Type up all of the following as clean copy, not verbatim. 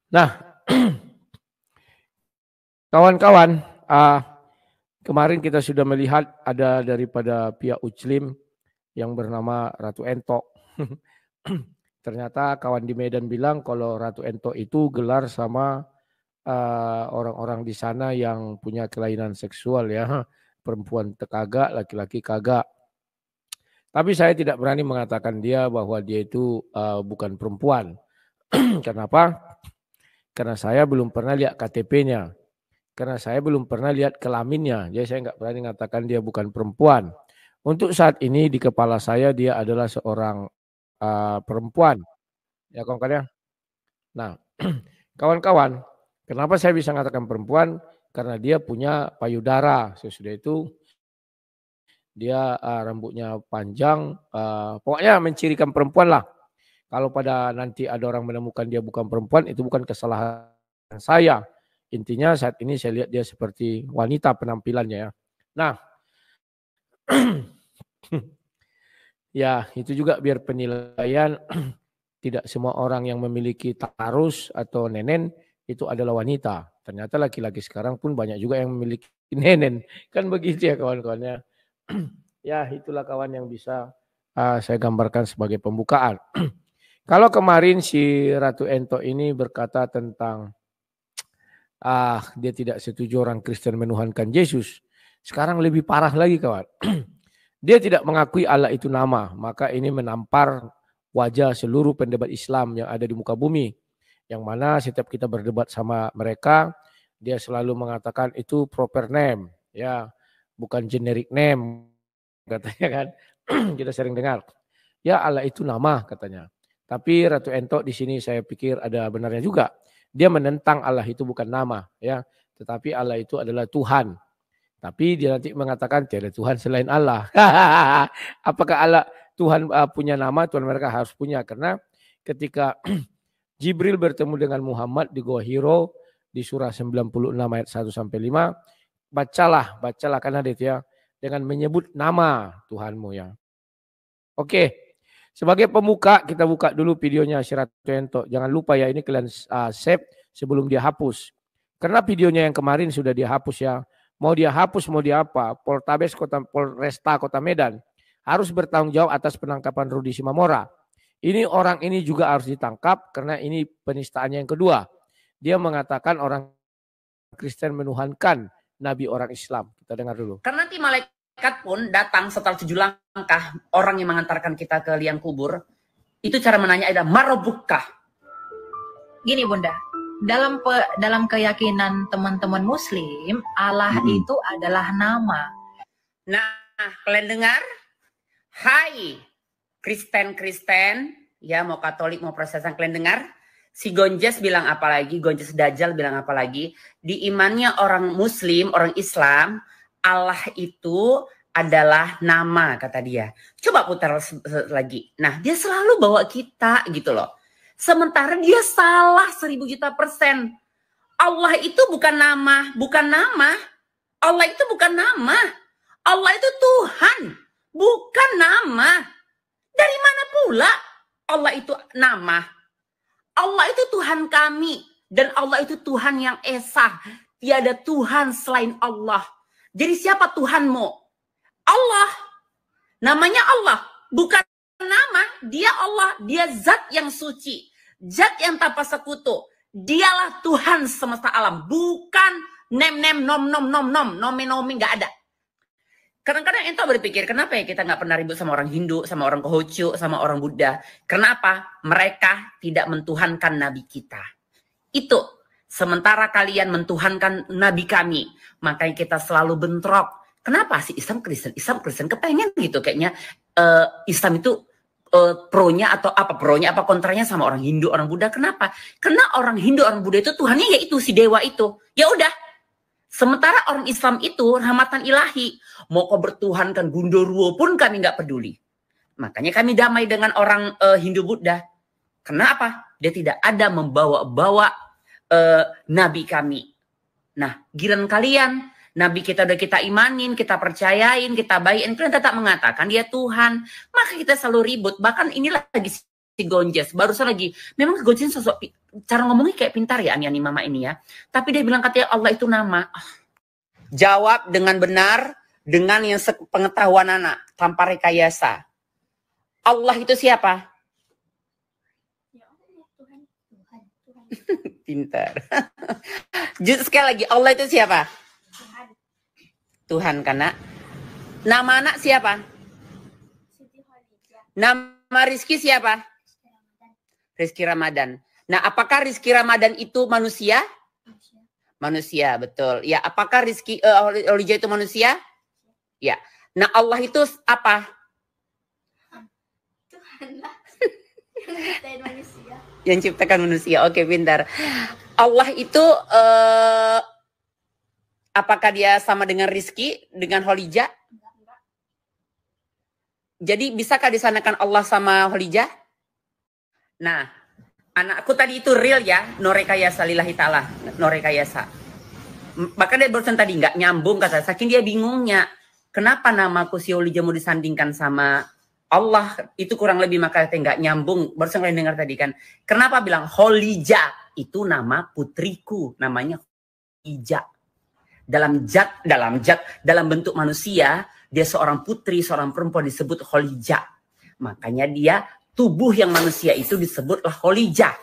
Nah, kawan-kawan, kemarin kita sudah melihat ada daripada pihak Ujlim yang bernama Ratu Entok. Ternyata kawan di Medan bilang kalau Ratu Entok itu gelar sama orang-orang di sana yang punya kelainan seksual ya. Perempuan kagak, laki-laki kagak. Tapi saya tidak berani mengatakan dia bahwa dia itu bukan perempuan. Kenapa? Karena saya belum pernah lihat KTP-nya. Karena saya belum pernah lihat kelaminnya. Jadi saya nggak berani mengatakan dia bukan perempuan. Untuk saat ini di kepala saya dia adalah seorang perempuan. Ya kawan-kawan ya. Nah, kawan-kawan, kenapa saya bisa mengatakan perempuan? Karena dia punya payudara. Sesudah itu dia rambutnya panjang. Pokoknya mencirikan perempuan lah. Kalau pada nanti ada orang menemukan dia bukan perempuan, itu bukan kesalahan saya. Intinya saat ini saya lihat dia seperti wanita penampilannya ya. Nah, ya itu juga biar penilaian tidak semua orang yang memiliki tarus atau nenen itu adalah wanita. Ternyata laki-laki sekarang pun banyak juga yang memiliki nenen. Kan begitu ya kawan-kawannya. Ya itulah kawan yang bisa saya gambarkan sebagai pembukaan. Kalau kemarin si Ratu Ento ini berkata tentang dia tidak setuju orang Kristen menuhankan Yesus. Sekarang lebih parah lagi kawan. Dia tidak mengakui Allah itu nama, maka ini menampar wajah seluruh pendebat Islam yang ada di muka bumi. Yang mana setiap kita berdebat sama mereka, dia selalu mengatakan itu proper name, ya, bukan generic name, katanya kan. Kita sering dengar. Ya Allah itu nama katanya. Tapi Ratu Entok di sini saya pikir ada benarnya juga. Dia menentang Allah itu bukan nama, ya, tetapi Allah itu adalah Tuhan. Tapi dia nanti mengatakan tiada Tuhan selain Allah. Apakah Allah Tuhan punya nama? Tuhan mereka harus punya karena ketika Jibril bertemu dengan Muhammad di Gua Hiro di surah 96 ayat 1 sampai 5, bacalah karena dia ya dengan menyebut nama Tuhanmu ya. Oke. Sebagai pemuka, kita buka dulu videonya Ratu Ento. Jangan lupa ya, ini kalian save sebelum dia hapus. Karena videonya yang kemarin sudah dia hapus ya. Mau dia hapus, mau dia apa, Polresta Kota Medan harus bertanggung jawab atas penangkapan Rudi Simamora. Ini orang ini juga harus ditangkap karena ini penistaannya yang kedua. Dia mengatakan orang Kristen menuhankan Nabi orang Islam. Kita dengar dulu. Karena nanti malaikat pun datang setelah 7 langkah orang yang mengantarkan kita ke liang kubur. Itu cara menanya adalah marobukah. Gini Bunda, dalam keyakinan teman-teman Muslim, Allah itu adalah nama. Nah, kalian dengar? Hai, Kristen, ya mau Katolik mau Protestan, kalian dengar? Si Gonjes bilang apa lagi? Gonjes Dajjal bilang apa lagi? Di imannya orang Muslim, orang Islam, Allah itu adalah nama, kata dia. Coba putar lagi. Nah, dia selalu bawa kita gitu loh. Sementara dia salah 1000.000%. Allah itu bukan nama, bukan nama. Allah itu bukan nama. Allah itu Tuhan, bukan nama. Dari mana pula Allah itu nama? Allah itu Tuhan kami. Dan Allah itu Tuhan yang esa. Tiada Tuhan selain Allah. Jadi siapa Tuhanmu? Allah. Namanya Allah. Bukan nama. Dia Allah. Dia zat yang suci. Zat yang tanpa sekutu. Dialah Tuhan semesta alam. Bukan nem-nem, nom-nom, nomi-nomi. Gak ada. Kadang-kadang ento berpikir, kenapa ya kita nggak pernah ribut sama orang Hindu, sama orang Konghucu, sama orang Buddha? Kenapa? Mereka tidak mentuhankan Nabi kita. Itu. Sementara kalian mentuhankan Nabi kami. Makanya kita selalu bentrok. Kenapa sih Islam Kristen kepengen gitu. Kayaknya Islam itu pronya atau apa? Pronya apa kontranya sama orang Hindu, orang Buddha. Kenapa? Karena orang Hindu, orang Buddha itu Tuhannya yaitu si dewa itu. Ya udah. Sementara orang Islam itu rahmatan ilahi. Mau kau bertuhankan Gundurwo pun kami nggak peduli. Makanya kami damai dengan orang Hindu Buddha. Kenapa? Dia tidak ada membawa-bawa Nabi kami. Nah, giliran kalian, Nabi kita udah kita imanin, kita percayain, kita bayiin, kalian tetap mengatakan dia Tuhan. Maka kita selalu ribut. Bahkan inilah lagi Gonjes. Barusan lagi, memang Gonjes sosok, cara ngomongnya kayak pintar ya ani mama ini ya. Tapi dia bilang katanya Allah itu nama. Jawab dengan benar, dengan yang pengetahuan anak, tanpa rekayasa. Allah itu siapa? Pintar. Just sekali lagi, Allah itu siapa? Tuhan kan nak. Nama anak siapa? Nama Rizky siapa? Rizky Ramadan. Nah, apakah Rizky Ramadan itu manusia? Manusia, betul. Ya, apakah Rizky Olija itu manusia? Ya. Nah, Allah itu apa? Tuhan lah. Yang ciptain manusia. Yang ciptakan manusia. Oke, pintar. Allah itu apakah dia sama dengan Rizky, dengan Holija? Enggak. Jadi bisakah disanakan Allah sama Holija? Nah, anakku tadi itu real ya, no rekayasa lillahi ta'ala, no rekayasa. Bahkan dia barusan tadi nggak nyambung kata, saking dia bingungnya. Kenapa namaku si Holija mau disandingkan sama Allah? Itu kurang lebih maka nggak nyambung. Barusan kalian dengar tadi kan. Kenapa bilang Holija? Itu nama putriku, namanya Holija. Dalam bentuk manusia, dia seorang putri, seorang perempuan disebut Holija. Makanya dia tubuh yang manusia itu disebutlah Holija.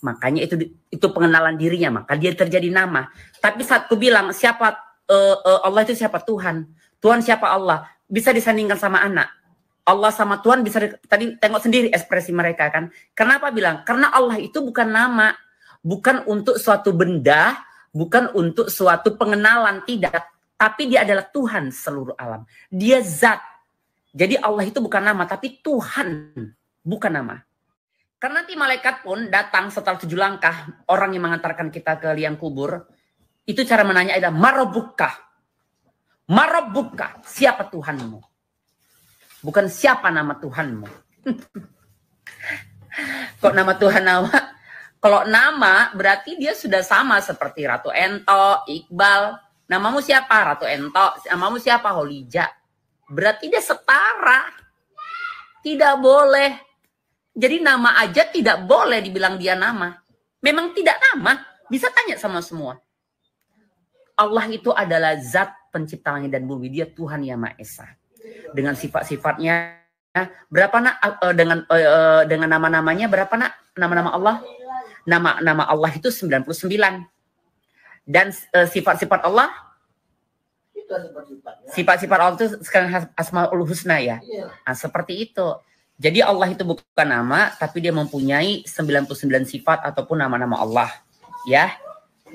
Makanya itu pengenalan dirinya, maka dia terjadi nama. Tapi saat ku bilang siapa Allah itu siapa? Tuhan. Tuhan siapa Allah? Bisa disandingkan sama anak. Allah sama Tuhan bisa tadi tengok sendiri ekspresi mereka kan. Kenapa bilang? Karena Allah itu bukan nama, bukan untuk suatu benda, bukan untuk suatu pengenalan, tidak. Tapi dia adalah Tuhan seluruh alam. Dia zat. Jadi Allah itu bukan nama, tapi Tuhan, bukan nama. Karena nanti malaikat pun datang setelah 7 langkah, orang yang mengantarkan kita ke liang kubur, itu cara menanya adalah Marabbuka. Marabbuka, siapa Tuhanmu? Bukan siapa nama Tuhanmu. Kok nama Tuhan nama? Kalau nama berarti dia sudah sama seperti Ratu Ento, Iqbal. Namamu siapa? Ratu Ento. Namamu siapa? Holija. Berarti dia setara. Tidak boleh. Jadi nama aja tidak boleh dibilang dia nama. Memang tidak nama. Bisa tanya sama semua. Allah itu adalah zat pencipta langit dan bumi. Dia Tuhan yang Maha Esa. Dengan sifat-sifatnya. Berapa nak? Dengan nama-namanya berapa nak? Nama-nama Allah? Nama Allah itu 99. Dan sifat-sifat Allah? Sifat-sifat Allah itu sekarang Asmaul Husna ya. Nah, seperti itu. Jadi Allah itu bukan nama, tapi dia mempunyai 99 sifat ataupun nama-nama Allah, ya.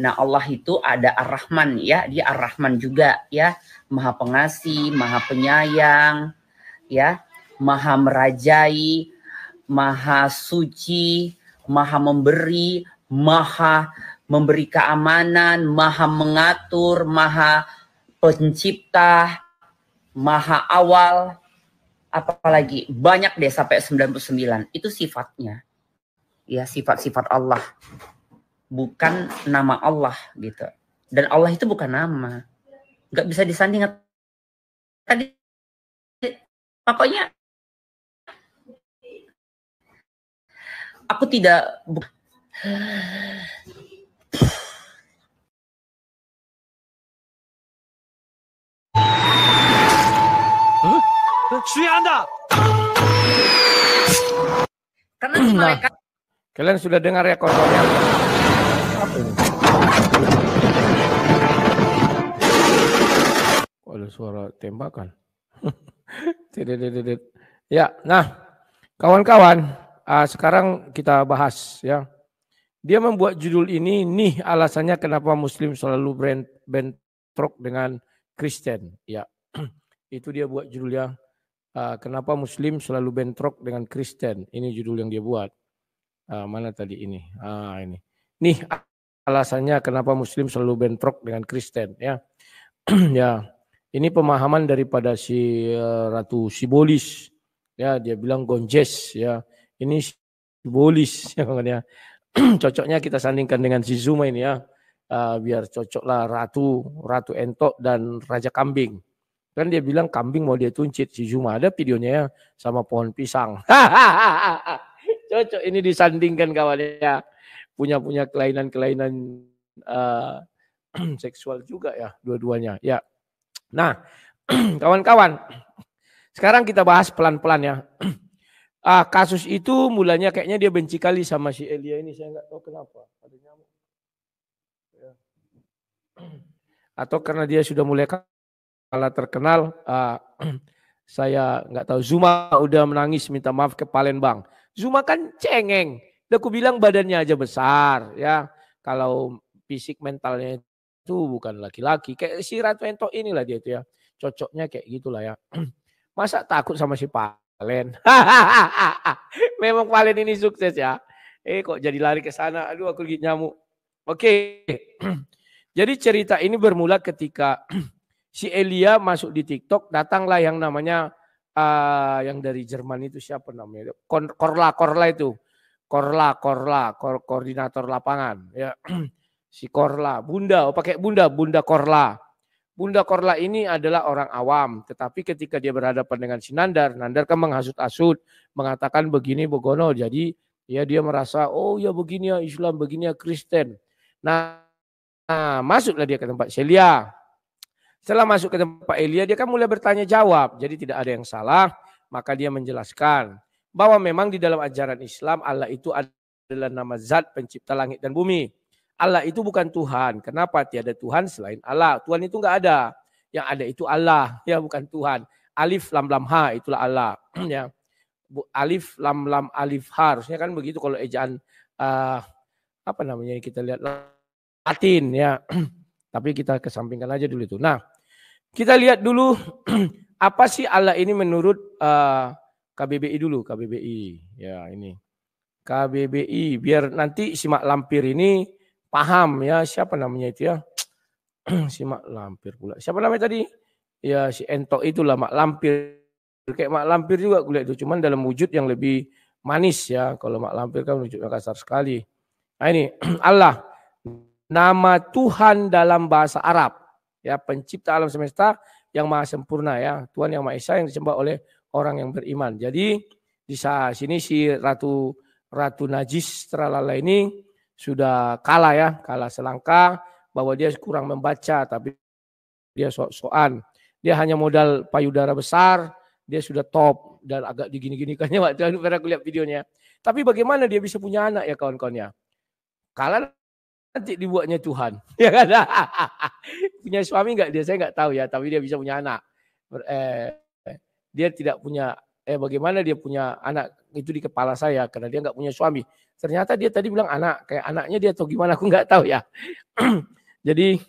Nah, Allah itu ada Ar-Rahman ya, dia Ar-Rahman juga ya, Maha Pengasih, Maha Penyayang, ya, Maha Merajai, Maha Suci, Maha Memberi, Maha memberi keamanan, Maha mengatur, Maha Pencipta, Maha Awal. Apalagi banyak deh sampai 99. Itu sifatnya. Ya, sifat-sifat Allah. Bukan nama Allah gitu. Dan Allah itu bukan nama. Nggak bisa disanding. Tadi pokoknya aku tidak karena mereka kalian sudah dengar ya kontrolnya? Apa ini? Kok ada suara tembakan? Ya, nah kawan-kawan, sekarang kita bahas ya. Dia membuat judul ini nih alasannya kenapa Muslim selalu bentrok dengan Kristen. Ya, itu dia buat judulnya. Kenapa Muslim selalu bentrok dengan Kristen? Ini judul yang dia buat. Mana tadi ini? Ini. Nih alasannya kenapa Muslim selalu bentrok dengan Kristen. Ya, ya. Ini pemahaman daripada si Ratu Sibolis. Ya, dia bilang Gonjes. Ya, ini Sibolis. Ya, cocoknya kita sandingkan dengan si Zuma ini ya. Biar cocoklah Ratu Ento dan Raja Kambing. Kan dia bilang kambing mau dia tuncit, si Zuma ada videonya ya sama pohon pisang. Cocok ini disandingkan kawannya. Punya kelainan-kelainan seksual juga ya dua-duanya. Ya. Nah, kawan-kawan, sekarang kita bahas pelan-pelan ya. Kasus itu mulanya kayaknya dia benci kali sama si Elia ini, saya nggak tahu kenapa. Ada nyamuk. Ya. Atau karena dia sudah mulai kalah terkenal, saya nggak tahu. Zuma udah menangis minta maaf ke Palembang. Zuma kan cengeng. Udah aku bilang badannya aja besar ya. Kalau fisik mentalnya itu bukan laki-laki. Kayak si Ratu Ento inilah dia itu ya. Cocoknya kayak gitulah ya. Masa takut sama si Palen? Memang Palen ini sukses ya. Kok jadi lari ke sana. Aduh aku gigit nyamuk. Oke. Jadi cerita ini bermula ketika si Elia masuk di TikTok, datanglah yang namanya yang dari Jerman itu siapa namanya? Korla itu. Korla, koordinator lapangan ya. Si Korla, Bunda Korla. Bunda Korla ini adalah orang awam, tetapi ketika dia berhadapan dengan si Nandar kan menghasut-hasut, mengatakan begini begono. Jadi ya dia merasa, oh ya begini ya Islam, begini ya Kristen. Nah, masuklah dia ke tempat Elia. Setelah masuk ke tempat Elia, dia kan mulai bertanya jawab. Jadi tidak ada yang salah, maka dia menjelaskan bahwa memang di dalam ajaran Islam Allah itu adalah nama zat pencipta langit dan bumi. Allah itu bukan Tuhan. Kenapa? Tiada Tuhan selain Allah. Tuhan itu enggak ada. Yang ada itu Allah, ya bukan Tuhan. Alif lam lam ha itulah Allah. Ya. Alif lam lam alif ha. Harusnya kan begitu kalau ejaan apa namanya kita lihat Latin ya. Tapi kita kesampingkan aja dulu itu. Nah, kita lihat dulu apa sih Allah ini menurut KBBI dulu, KBBI. Ya, ini. KBBI biar nanti si Mak Lampir ini paham ya siapa namanya itu ya. Si Mak Lampir pula. Siapa namanya tadi? Ya si Ento itulah Mak Lampir. Kayak Mak Lampir juga kulihat itu, cuman dalam wujud yang lebih manis ya. Kalau Mak Lampir kan wujudnya kasar sekali. Nah ini Allah, nama Tuhan dalam bahasa Arab. Ya, pencipta alam semesta yang maha sempurna ya. Tuhan yang Maha Esa yang disembah oleh orang yang beriman. Jadi di sini si Ratu Najis Tralala ini sudah kalah ya, kalah selangkah bahwa dia kurang membaca, tapi dia sok-sokan. Dia hanya modal payudara besar, dia sudah top dan agak digini-ginikannya waktu itu pernah aku lihat videonya. Tapi bagaimana dia bisa punya anak ya kawan-kawannya? Kalah nanti dibuatnya Tuhan. Ya kan? Punya suami enggak dia? Saya enggak tahu ya, tapi dia bisa punya anak. Dia tidak punya bagaimana dia punya anak itu di kepala saya karena dia enggak punya suami. Ternyata dia tadi bilang anak, kayak anaknya dia atau gimana aku enggak tahu ya. Jadi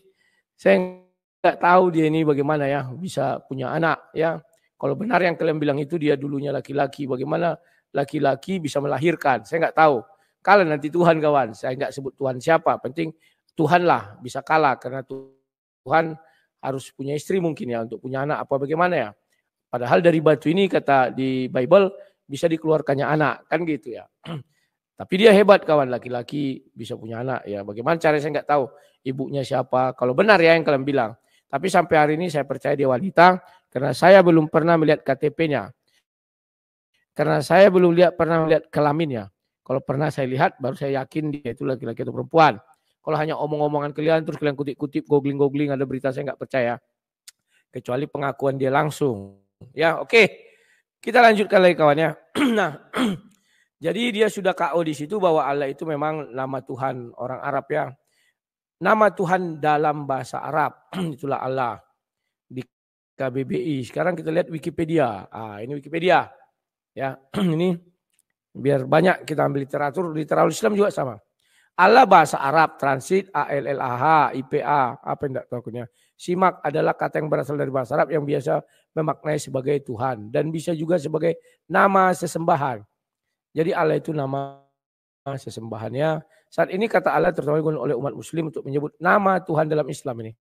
saya enggak tahu dia ini bagaimana ya bisa punya anak ya. Kalau benar yang kalian bilang itu dia dulunya laki-laki, bagaimana laki-laki bisa melahirkan? Saya enggak tahu. Kalah nanti Tuhan kawan, saya enggak sebut Tuhan siapa, penting Tuhan lah bisa kalah karena Tuhan harus punya istri mungkin ya untuk punya anak apa bagaimana ya. Padahal dari batu ini kata di Bible bisa dikeluarkannya anak kan gitu ya. Tapi dia hebat kawan, laki-laki bisa punya anak ya. Bagaimana caranya saya enggak tahu ibunya siapa. Kalau benar ya yang kalian bilang. Tapi sampai hari ini saya percaya dia wanita karena saya belum pernah melihat KTP-nya. Karena saya belum pernah melihat kelaminnya. Kalau pernah saya lihat, baru saya yakin dia itu laki-laki atau perempuan. Kalau hanya omong-omongan kalian, terus kalian kutip-kutip, googling-googling, ada berita saya nggak percaya. Kecuali pengakuan dia langsung. Ya, oke. Kita lanjutkan lagi kawannya. Nah, jadi dia sudah KO di situ bahwa Allah itu memang nama Tuhan orang Arab ya. Nama Tuhan dalam bahasa Arab, itulah Allah. Di KBBI. Sekarang kita lihat Wikipedia. Ini Wikipedia. Ya, ini biar banyak kita ambil literatur Islam juga sama. Allah bahasa Arab, transit ALLAH, IPA, apa yang tidak tahunya. Simak adalah kata yang berasal dari bahasa Arab yang biasa memaknai sebagai Tuhan dan bisa juga sebagai nama sesembahan. Jadi Allah itu nama sesembahannya. Saat ini kata Allah terutama digunakan oleh umat Muslim untuk menyebut nama Tuhan dalam Islam ini.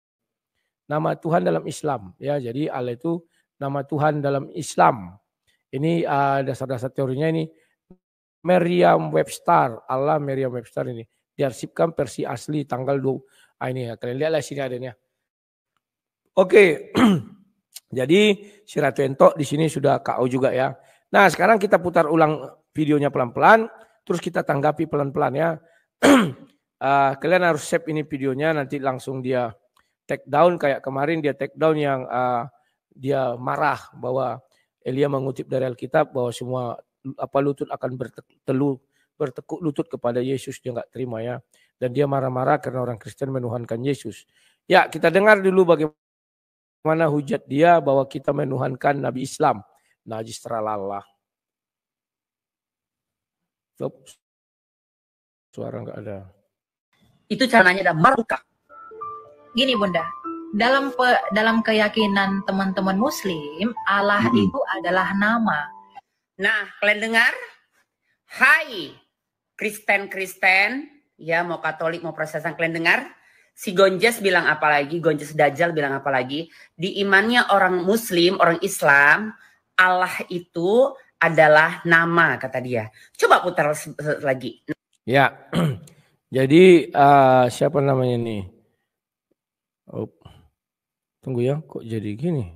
Nama Tuhan dalam Islam, ya. Jadi Allah itu nama Tuhan dalam Islam. Ini dasar-dasar teorinya ini. Merriam-Webster, Allah Merriam-Webster ini diarsipkan versi asli tanggal 2. Ini ya, kalian lihatlah sini adanya. Oke. Jadi si Ratu Ento di sini sudah KO juga ya. Nah, sekarang kita putar ulang videonya pelan-pelan terus kita tanggapi pelan-pelan ya. Kalian harus save ini videonya, nanti langsung dia take down kayak kemarin dia take down yang dia marah bahwa Elia mengutip dari Alkitab bahwa semua lutut akan bertekuk lutut kepada Yesus, dia nggak terima ya. Dan dia marah-marah karena orang Kristen menuhankan Yesus. Ya, kita dengar dulu bagaimana hujat dia bahwa kita menuhankan Nabi Islam. Najis tralala. Suara nggak ada. Itu caranya ada marbuka. Gini Bunda, dalam keyakinan teman-teman Muslim, Allah itu adalah nama. Nah, kalian dengar? Hai Kristen, ya mau Katolik mau Protestan, kalian dengar? Si Gonjes bilang apa lagi? Gonjes Dajjal bilang apa lagi? Di imannya orang Muslim, orang Islam, Allah itu adalah nama, kata dia. Coba putar lagi. Ya, jadi siapa namanya nih? Oh, tunggu ya, kok jadi gini?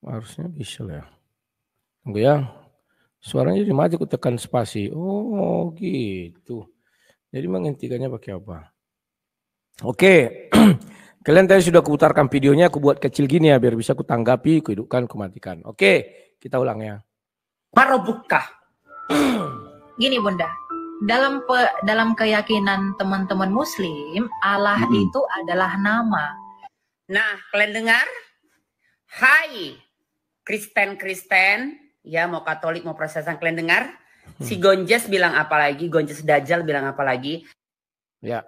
Harusnya bisa lah ya. Tunggu ya. Suaranya jadi mati, aku tekan spasi. Oh gitu. Jadi menghentikannya pakai apa? Oke. Kalian tadi sudah kuputarkan videonya, aku buat kecil gini ya biar bisa aku tanggapi, aku hidupkan, aku matikan. Oke, kita ulang ya. Marbuka. Gini Bunda, dalam keyakinan teman-teman Muslim, Allah itu adalah nama. Nah, kalian dengar? Hai Kristen, ya mau Katolik mau Protestan, kalian dengar? Si Gonjes bilang apa lagi? Gonjes Dajjal bilang apa lagi? Ya,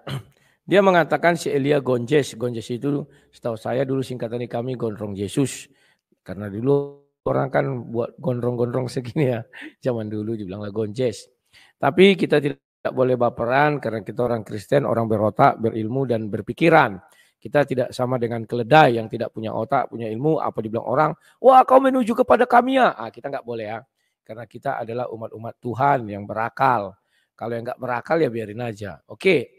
dia mengatakan si Elia Gonjes. Gonjes itu setahu saya dulu singkatan kami Gondrong Yesus. Karena dulu orang kan buat gondrong-gondrong segini ya. Zaman dulu dibilanglah Gonjes. Tapi kita tidak boleh baperan karena kita orang Kristen, orang berotak, berilmu dan berpikiran. Kita tidak sama dengan keledai yang tidak punya otak, punya ilmu. Apa dibilang orang, wah kau menuju kepada kami ya. Kita nggak boleh ya. Karena kita adalah umat-umat Tuhan yang berakal. Kalau yang nggak berakal ya biarin aja. Oke.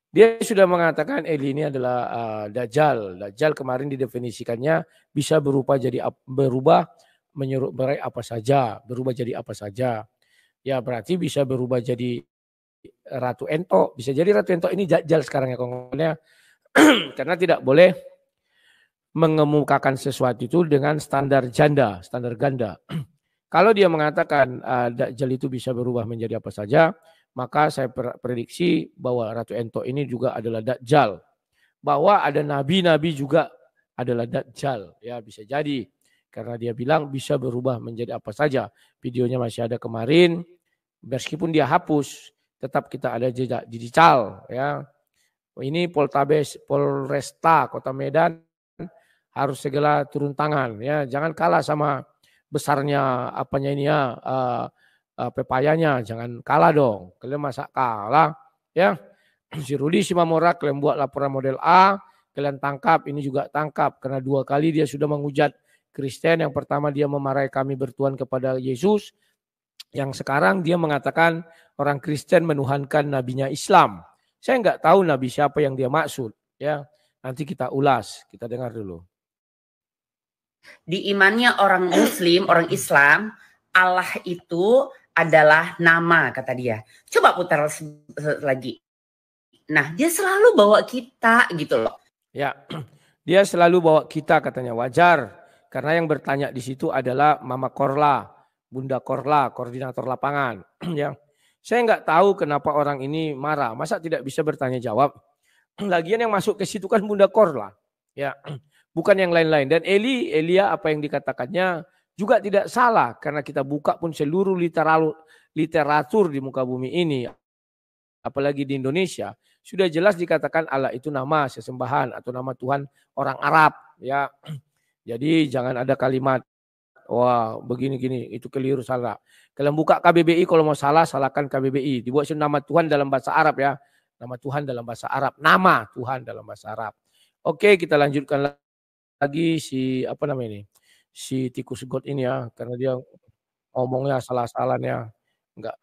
Dia sudah mengatakan Eli ini adalah Dajjal. Dajjal kemarin didefinisikannya bisa berubah menyerupai apa saja. Berubah jadi apa saja. Ya berarti bisa berubah jadi Ratu Ento. Bisa jadi Ratu Ento ini Dajjal sekarang ya kawan-kawan. Karena tidak boleh mengemukakan sesuatu itu dengan standar ganda. Kalau dia mengatakan Dajjal itu bisa berubah menjadi apa saja, maka saya prediksi bahwa Ratu Ento ini juga adalah Dajjal. Bahwa ada nabi-nabi juga adalah Dajjal. Ya bisa jadi. Karena dia bilang bisa berubah menjadi apa saja. Videonya masih ada kemarin. Meskipun dia hapus, tetap kita ada jejak digital. Ya. Ini Polresta Kota Medan harus segera turun tangan. Ya. Jangan kalah sama besarnya apanya ini ya. Pepayanya jangan kalah dong. Kalian masa kalah ya. Si Rudi Simamora kalian buat laporan model A, kalian tangkap, ini juga tangkap karena 2 kali dia sudah menghujat Kristen. Yang pertama dia memarahi kami bertuhan kepada Yesus. Yang sekarang dia mengatakan orang Kristen menuhankan nabinya Islam. Saya nggak tahu nabi siapa yang dia maksud ya. Nanti kita ulas, kita dengar dulu. Di imannya orang Muslim, orang Islam, Allah itu adalah nama, kata dia. Coba putar lagi. Nah, dia selalu bawa kita gitu loh. Ya, dia selalu bawa kita katanya, wajar. Karena yang bertanya di situ adalah Mama Korla, Bunda Korla, koordinator lapangan. Ya, saya nggak tahu kenapa orang ini marah. Masa tidak bisa bertanya jawab? Lagian yang masuk ke situ kan Bunda Korla. Ya, bukan yang lain-lain. Dan Elia apa yang dikatakannya juga tidak salah. Karena kita buka pun seluruh literatur di muka bumi ini. Apalagi di Indonesia. Sudah jelas dikatakan Allah itu nama sesembahan atau nama Tuhan orang Arab. Ya, jadi jangan ada kalimat, wah begini-gini, itu keliru salah. Kalian buka KBBI kalau mau salah, salahkan KBBI. Dibuat nama Tuhan dalam bahasa Arab ya. Nama Tuhan dalam bahasa Arab. Nama Tuhan dalam bahasa Arab. Oke, kita lanjutkan lagi si apa namanya ini. Si tikus got ini ya. Karena dia ngomongnya salah-salahnya. Enggak,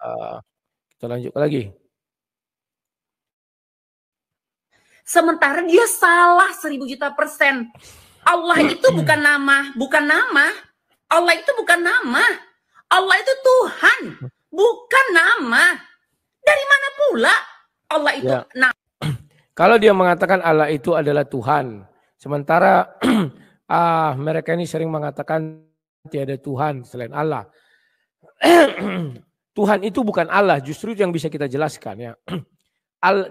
kita lanjutkan lagi. Sementara dia salah 1000.000.000%. Allah itu bukan nama. Allah itu bukan nama. Allah itu Tuhan, bukan nama. Dari mana pula Allah itu nama? Kalau dia mengatakan Allah itu adalah Tuhan, sementara mereka ini sering mengatakan tiada Tuhan selain Allah. Tuhan itu bukan Allah, justru itu yang bisa kita jelaskan ya.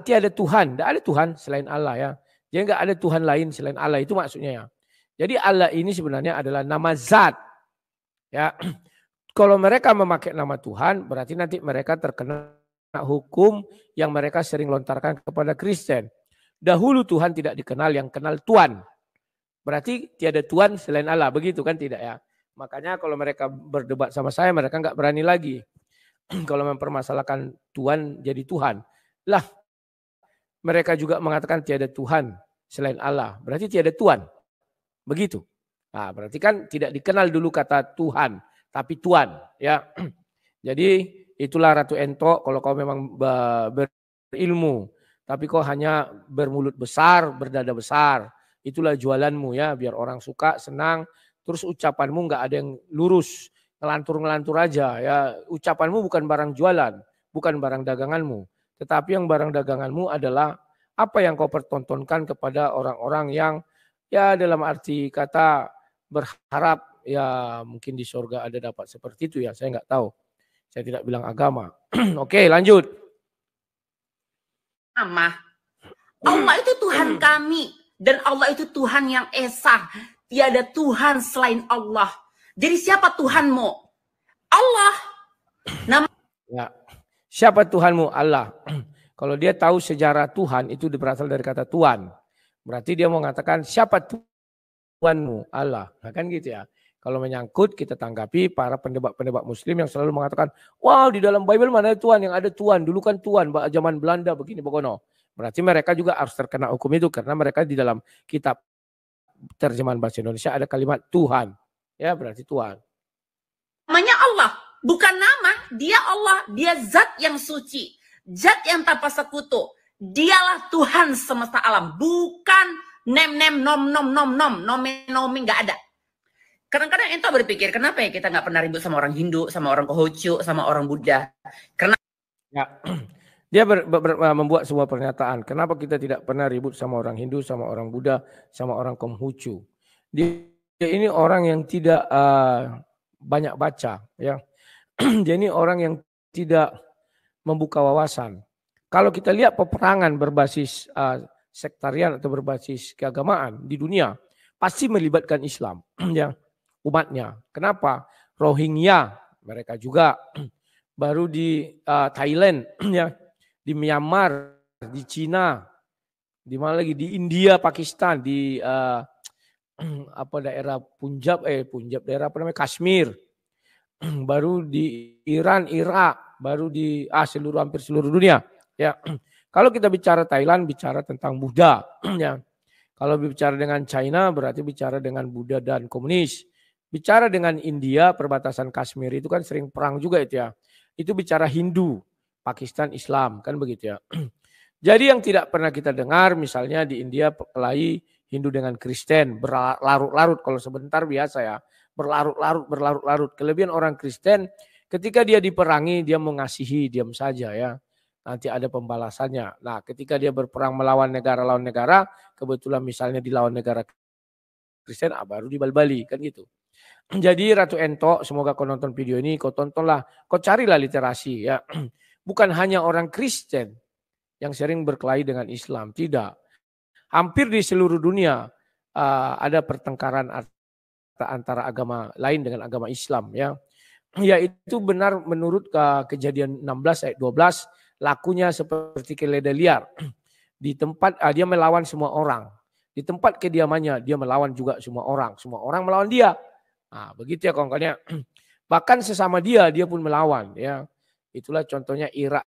Tiada Tuhan, tidak ada Tuhan selain Allah ya. Jadi nggak ada Tuhan lain selain Allah, itu maksudnya ya. Jadi Allah ini sebenarnya adalah nama zat. Ya, kalau mereka memakai nama Tuhan, berarti nanti mereka terkena hukum yang mereka sering lontarkan kepada Kristen. Dahulu Tuhan tidak dikenal, yang kenal Tuhan. Berarti tiada Tuhan selain Allah, begitu kan tidak ya? Makanya kalau mereka berdebat sama saya, mereka nggak berani lagi. Kalau mempermasalahkan Tuhan jadi Tuhan. Lah, mereka juga mengatakan tiada Tuhan selain Allah. Berarti tiada Tuhan. Begitu. Nah, berarti kan tidak dikenal dulu kata Tuhan, tapi Tuhan. Ya. Jadi itulah Ratu Ento, kalau kau memang berilmu, tapi kau hanya bermulut besar, berdada besar. Itulah jualanmu ya, biar orang suka, senang. Terus ucapanmu nggak ada yang lurus, ngelantur-ngelantur aja ya. Ucapanmu bukan barang jualan, bukan barang daganganmu. Tetapi yang barang daganganmu adalah apa yang kau pertontonkan kepada orang-orang yang ya dalam arti kata berharap ya mungkin di surga ada dapat seperti itu ya. Saya nggak tahu. Saya tidak bilang agama. Oke, lanjut. Nama. Allah itu Tuhan kami. Dan Allah itu Tuhan yang esa. Tiada Tuhan selain Allah. Jadi siapa Tuhanmu? Allah. Nama. Ya. Siapa Tuhanmu? Allah. Kalau dia tahu sejarah Tuhan itu berasal dari kata Tuhan. Berarti dia mau mengatakan siapa Tuhanmu? Allah. Nah, kan gitu ya. Kalau menyangkut kita tanggapi para pendebat-pendebat muslim yang selalu mengatakan, wow di dalam Bible mana ada Tuhan, yang ada Tuhan. Dulu kan Tuhan zaman Belanda begini begono. Berarti mereka juga harus terkena hukum itu karena mereka di dalam kitab terjemahan bahasa Indonesia ada kalimat Tuhan. Ya berarti Tuhan. Namanya Allah. Bukan nama. Dia Allah. Dia zat yang suci. Zat yang tanpa sekutu. Dialah Tuhan semesta alam. Bukan nem-nem, nom-nom, nomi nggak ada. Kadang-kadang ento berpikir, kenapa ya kita nggak pernah ribut sama orang Hindu, sama orang Konghucu, sama orang Buddha? Karena ya, dia membuat sebuah pernyataan. Kenapa kita tidak pernah ribut sama orang Hindu, sama orang Buddha, sama orang Konghucu? Dia ini orang yang tidak banyak baca, ya. Dia ini orang yang tidak membuka wawasan. Kalau kita lihat peperangan berbasis sektarian atau berbasis keagamaan di dunia, pasti melibatkan Islam, ya. Umatnya. Kenapa? Rohingya mereka juga, baru di Thailand ya, di Myanmar, di Cina, di mana lagi di India, Pakistan, di apa daerah Punjab daerah apa namanya Kashmir, baru di Iran, Irak, baru di hampir seluruh dunia ya. Kalau kita bicara Thailand bicara tentang Buddha ya. Kalau bicara dengan China berarti bicara dengan Buddha dan komunis. Bicara dengan India, perbatasan Kashmir itu kan sering perang juga itu ya. Itu bicara Hindu, Pakistan, Islam, kan begitu ya. Jadi yang tidak pernah kita dengar misalnya di India kelahi Hindu dengan Kristen, berlarut-larut kalau sebentar biasa ya. Berlarut-larut. Kelebihan orang Kristen ketika dia diperangi dia mengasihi, diam saja ya. Nanti ada pembalasannya. Nah ketika dia berperang melawan negara, kebetulan misalnya dilawan negara Kristen, baru dibal-bali kan gitu. Jadi Ratu Ento, semoga kau nonton video ini, kau tontonlah, kau carilah literasi ya. Bukan hanya orang Kristen yang sering berkelahi dengan Islam, tidak. Hampir di seluruh dunia ada pertengkaran antara agama lain dengan agama Islam ya. Ya itu benar menurut Kejadian 16 ayat 12, lakunya seperti keledai liar. Di tempat dia melawan semua orang. Di tempat kediamannya dia melawan juga semua orang melawan dia. Nah, begitu ya kawan-kawannya. Bahkan sesama dia pun melawan ya. Itulah contohnya Irak,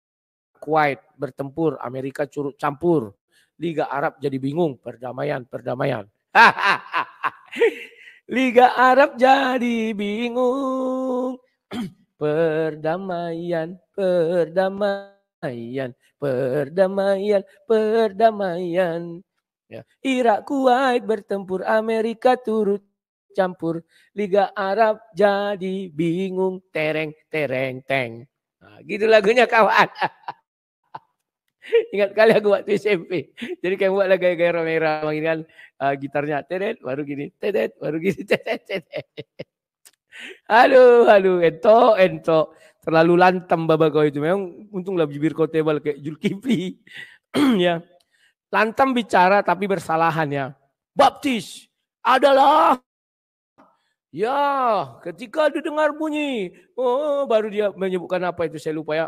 Kuwait bertempur, Amerika curut campur, Liga Arab jadi bingung, perdamaian. Liga Arab jadi bingung. Perdamaian. Ya. Irak, Kuwait bertempur, Amerika turut campur. Liga Arab jadi bingung, tereng tereng teng. Nah, gitu lagunya kawan. Ingat kali aku waktu SMP. Jadi kayak buat gaya-gaya Romero kan gitarnya tedet baru gini, tedet baru gini, tedet tedet. Aduh, ento. Terlalu lantam baba kau itu. Memang untunglah bibir kau tebal kayak Zulkifli. Ya. Lantam bicara tapi bersalahan ya. Baptis adalah ya ketika didengar bunyi. Oh baru dia menyebutkan apa itu saya lupa ya.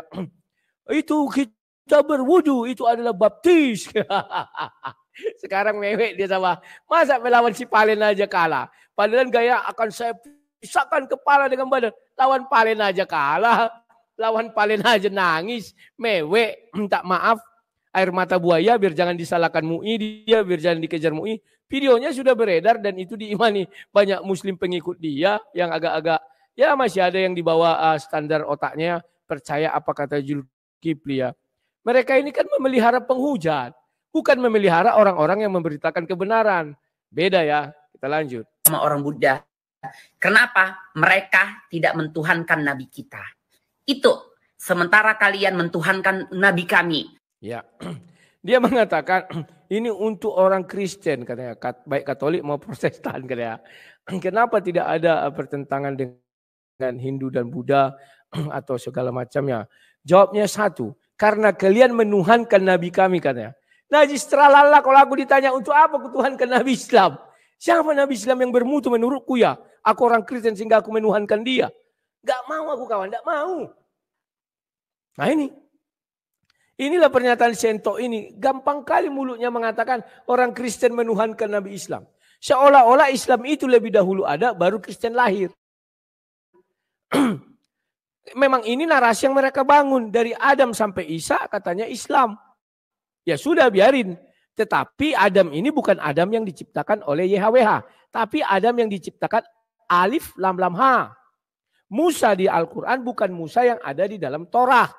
Itu kita berwudu itu adalah baptis. Sekarang mewek dia sama. Masa melawan si Palen aja kalah. Padahal gaya akan saya pisahkan kepala dengan badan. Lawan Palen aja kalah. Lawan Palen aja nangis. Mewek minta maaf. Air mata buaya biar jangan disalahkan MUI dia. Biar jangan dikejar MUI. Videonya sudah beredar dan itu diimani. Banyak muslim pengikut dia. Yang agak-agak. Ya masih ada yang di bawah standar otaknya. Percaya apa kata Zulkifli ya. Mereka ini kan memelihara penghujat. Bukan memelihara orang-orang yang memberitakan kebenaran. Beda ya. Kita lanjut. Sama orang Buddha. Kenapa? Mereka tidak mentuhankan Nabi kita. Itu. Sementara kalian mentuhankan Nabi kami. Ya. Dia mengatakan ini untuk orang Kristen katanya. Baik Katolik maupun Protestan katanya. Kenapa tidak ada pertentangan dengan Hindu dan Buddha atau segala macamnya? Jawabnya satu. Karena kalian menuhankan Nabi kami katanya. Najis terlalala kalau aku ditanya untuk apa kutuhankan Nabi Islam. Siapa Nabi Islam yang bermutu menurutku ya? Aku orang Kristen sehingga aku menuhankan dia. Gak mau aku kawan, gak mau. Nah ini. Inilah pernyataan Sento ini. Gampang kali mulutnya mengatakan orang Kristen menuhankan Nabi Islam. Seolah-olah Islam itu lebih dahulu ada baru Kristen lahir. Memang ini narasi yang mereka bangun. Dari Adam sampai Isa katanya Islam. Ya sudah biarin. Tetapi Adam ini bukan Adam yang diciptakan oleh YHWH. Tapi Adam yang diciptakan Alif Lam Lam Ha. Musa di Al-Quran bukan Musa yang ada di dalam Torah.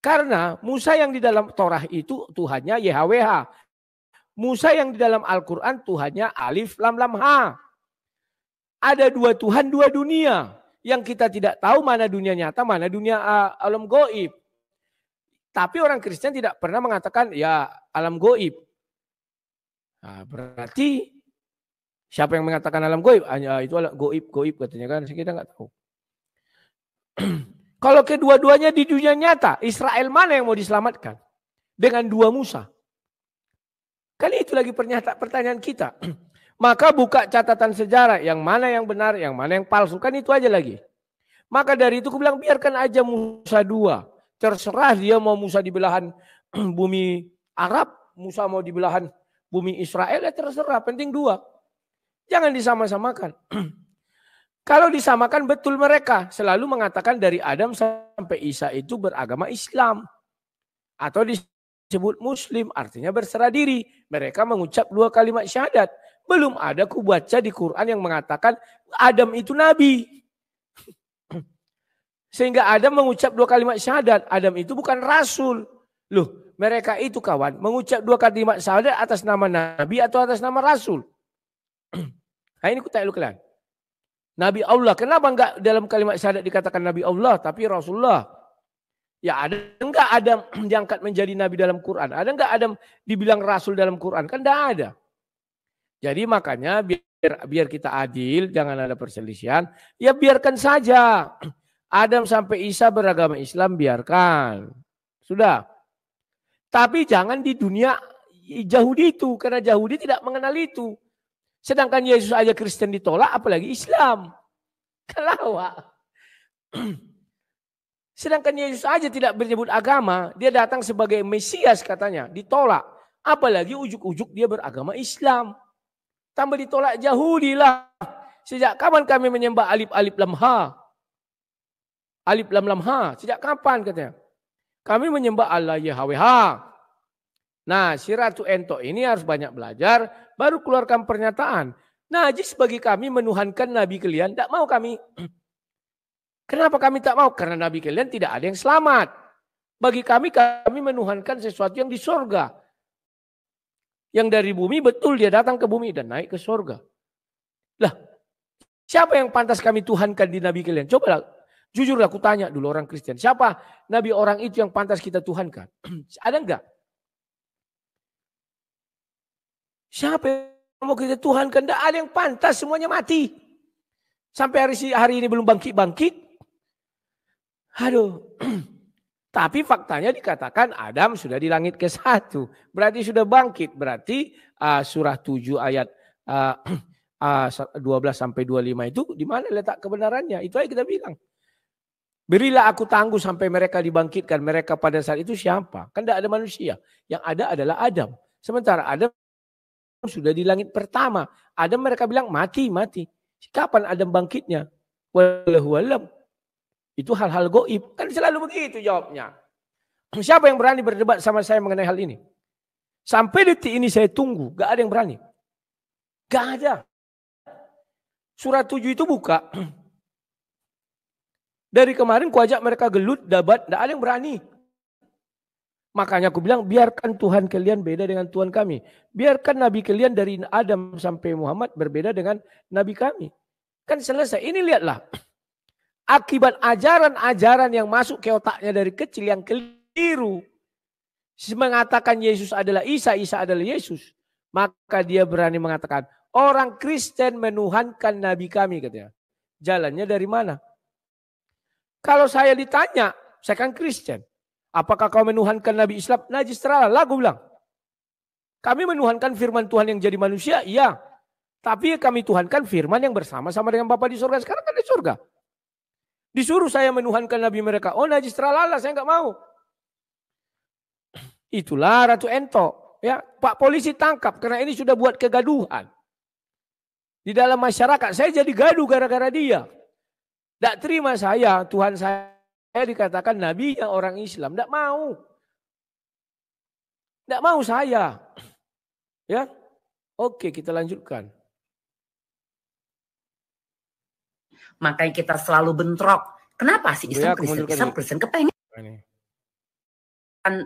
Karena Musa yang di dalam Torah itu Tuhannya YHWH. Musa yang di dalam Al-Quran Tuhannya Alif Lam Lam Ha. Ada dua Tuhan, dua dunia. Yang kita tidak tahu mana dunia nyata, mana dunia alam goib. Tapi orang Kristen tidak pernah mengatakan ya alam goib. Nah, berarti siapa yang mengatakan alam goib? Itu alam goib katanya kan, kita nggak tahu. Kalau kedua-duanya di dunia nyata, Israel mana yang mau diselamatkan? Dengan dua Musa. Kan itu lagi pertanyaan kita. Maka buka catatan sejarah, yang mana yang benar, yang mana yang palsu. Kan itu aja lagi. Maka dari itu aku bilang biarkan aja Musa dua. Terserah dia mau Musa di belahan bumi Arab, Musa mau di belahan bumi Israel, ya terserah. Penting dua. Jangan disama-samakan. Kalau disamakan betul mereka selalu mengatakan dari Adam sampai Isa itu beragama Islam. Atau disebut Muslim, artinya berserah diri. Mereka mengucap dua kalimat syahadat. Belum ada ku baca di Quran yang mengatakan Adam itu nabi. Sehingga Adam mengucap dua kalimat syahadat. Adam itu bukan rasul. Loh, mereka itu kawan mengucap dua kalimat syahadat atas nama nabi atau atas nama rasul. Nah ini ku tanya lu kalian. Nabi Allah, kenapa enggak dalam kalimat syahadat dikatakan Nabi Allah tapi Rasulullah? Ya ada enggak Adam diangkat menjadi nabi dalam Quran? Ada enggak Adam dibilang rasul dalam Quran? Kan enggak ada. Jadi makanya biar kita adil, jangan ada perselisihan. Ya biarkan saja. Adam sampai Isa beragama Islam, biarkan. Sudah. Tapi jangan di dunia Yahudi itu. Karena Yahudi tidak mengenal itu. Sedangkan Yesus aja Kristen ditolak, apalagi Islam. Kelawak. Sedangkan Yesus aja tidak menyebut agama. Dia datang sebagai Mesias katanya. Ditolak. Apalagi ujuk-ujuk dia beragama Islam. Tambah ditolak Yahudi lah. Sejak kapan kami menyembah alif lam ha? Alif lam lam ha. Sejak kapan katanya? Kami menyembah Allah YHWH. Nah, si Ratu Ento ini harus banyak belajar. Baru keluarkan pernyataan. Najis bagi kami menuhankan Nabi kalian. Tak mau kami. Kenapa kami tak mau? Karena Nabi kalian tidak ada yang selamat. Bagi kami menuhankan sesuatu yang di surga. Yang dari bumi betul dia datang ke bumi dan naik ke surga. Lah, Siapa yang pantas kami tuhankan di nabi kalian? Cobalah, jujurlah aku tanya dulu orang Kristen. Siapa nabi orang itu yang pantas kita tuhankan? Ada enggak? Siapa yang mau kita tuhankan? Enggak ada yang pantas, semuanya mati. Sampai hari ini belum bangkit-bangkit. Aduh. Tapi faktanya dikatakan Adam sudah di langit ke-1. Berarti sudah bangkit. Berarti surah 7 ayat 12 sampai 25 itu di mana letak kebenarannya? Itu aja kita bilang. Berilah aku tangguh sampai mereka dibangkitkan. Mereka pada saat itu siapa? Kan tidak ada manusia. Yang ada adalah Adam. Sementara Adam sudah di langit pertama. Adam mereka bilang mati. Kapan Adam bangkitnya? Wallahu alam. Itu hal-hal goib. Kan selalu begitu jawabnya. Siapa yang berani berdebat sama saya mengenai hal ini? Sampai detik ini saya tunggu. Gak ada yang berani. Gak ada. Surat 7 itu buka. Dari kemarin ku ajak mereka gelut, debat. Gak ada yang berani. Makanya aku bilang biarkan Tuhan kalian beda dengan Tuhan kami. Biarkan Nabi kalian dari Adam sampai Muhammad berbeda dengan Nabi kami. Kan selesai. Ini lihatlah. Akibat ajaran-ajaran yang masuk ke otaknya dari kecil yang keliru. Mengatakan Yesus adalah Isa, Isa adalah Yesus. Maka dia berani mengatakan, orang Kristen menuhankan Nabi kami katanya. Jalannya dari mana? Kalau saya ditanya, saya kan Kristen. Apakah kau menuhankan Nabi Islam? Najis terlalu, aku bilang. Kami menuhankan firman Tuhan yang jadi manusia, iya. Tapi kami tuhankan firman yang bersama-sama dengan Bapa di surga. Sekarang kan di surga. Disuruh saya menuhankan Nabi mereka. Oh najis terlalu, saya nggak mau. Itulah Ratu Ento. Ya, Pak polisi tangkap karena ini sudah buat kegaduhan. Di dalam masyarakat, saya jadi gaduh gara-gara dia. Tidak terima saya, Tuhan saya dikatakan Nabi yang orang Islam. Tidak mau. Tidak mau saya. Ya, oke kita lanjutkan. Makanya kita selalu bentrok. Kenapa sih Islam Kristen kepengen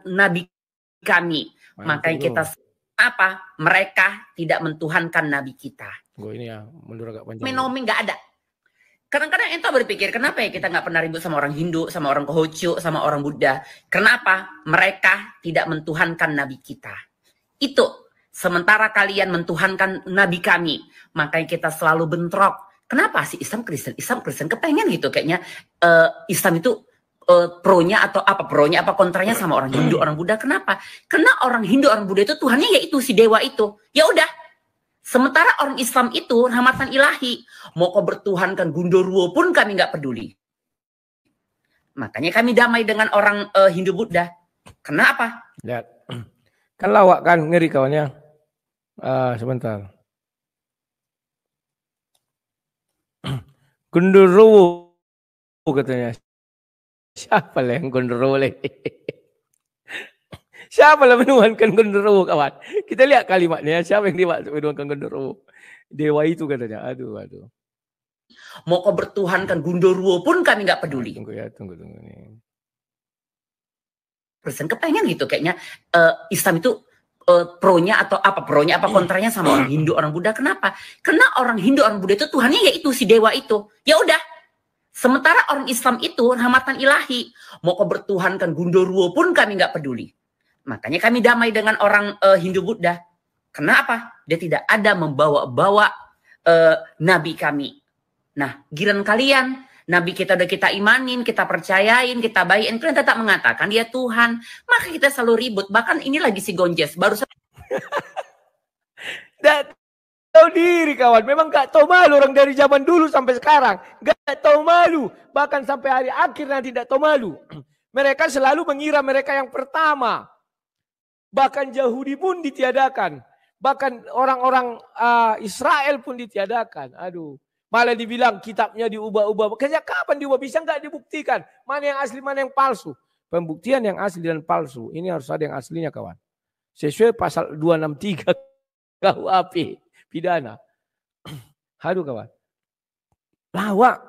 Nabi kami? Makanya kita apa? Mereka tidak mentuhankan Nabi kita. Ini ya mundur agak panjang. Menomi nggak ada. Kadang-kadang ento berpikir kenapa ya kita nggak pernah ribut sama orang Hindu, sama orang Konghucu, sama orang Buddha? Kenapa? Mereka tidak mentuhankan Nabi kita. Itu. Sementara kalian mentuhankan Nabi kami, makanya kita selalu bentrok. Kenapa sih Islam Kristen kepengen gitu kayaknya Islam itu pronya apa kontranya sama orang Hindu, orang Buddha. Kenapa? Karena orang Hindu, orang Buddha itu Tuhannya yaitu si dewa itu. Ya udah. Sementara orang Islam itu rahmatan ilahi. Mau kau bertuhankan Gundurwo pun kami nggak peduli. Makanya kami damai dengan orang Hindu Buddha. Kenapa? Lihat. Kan lawak kan, ngeri kawannya. Sebentar. Gundurwo katanya. Siapa lah yang Gundurwo lagi? Siapa lah menuhankan Gundurwo kawan? Kita lihat kalimatnya. Siapa yang dimaksud menuhankan Gundurwo? Dewa itu katanya. Aduh. Mau kau bertuhankan Gundurwo pun kami nggak peduli. Tunggu nih. Kristen kepengen gitu kayaknya Islam itu pronya apa kontranya sama orang Hindu, orang Buddha. Kenapa? Karena orang Hindu, orang Buddha itu Tuhannya yaitu si dewa itu. Ya udah. Sementara orang Islam itu rahmatan ilahi. Mau kau bertuhankan Gundurwo pun kami nggak peduli. Makanya kami damai dengan orang Hindu Buddha. Kenapa? Dia tidak ada membawa-bawa nabi kami. Nah, giliran kalian, nabi kita udah kita imanin, kita percayain, kita bayiin, kalian tetap mengatakan dia Tuhan. Maka kita selalu ribut. Bahkan ini lagi si Gonjes baru tahu diri kawan, memang gak tahu malu orang dari zaman dulu sampai sekarang. Gak tahu malu, bahkan sampai hari akhir nanti tidak tahu malu. Mereka selalu mengira mereka yang pertama. Bahkan Yahudi pun ditiadakan. Bahkan orang-orang Israel pun ditiadakan. Aduh, malah dibilang kitabnya diubah-ubah. Sejak kapan diubah? Bisa nggak dibuktikan? Mana yang asli, mana yang palsu? Pembuktian yang asli dan palsu. Ini harus ada yang aslinya kawan. Sesuai pasal 263 KUHP. Pidana. Aduh kawan. Lawak.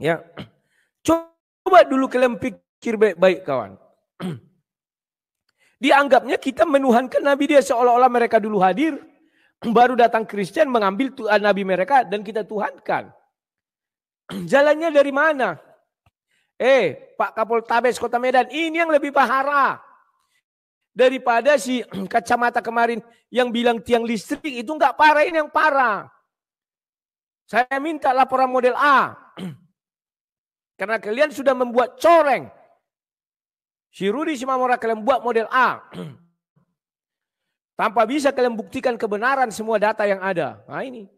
Ya. Coba dulu kalian pikir baik-baik kawan. Dianggapnya kita menuhankan Nabi dia seolah-olah mereka dulu hadir. Baru datang Kristen mengambil nabi mereka dan kita tuhankan. Jalannya dari mana? Pak Kapoltabes Kota Medan, ini yang lebih bahara daripada si kacamata kemarin yang bilang tiang listrik itu enggak parah, ini yang parah. Saya minta laporan model A. Karena kalian sudah membuat coreng. Si Rudi Simamora kalian buat model A. Tanpa bisa kalian buktikan kebenaran semua data yang ada. Nah ini.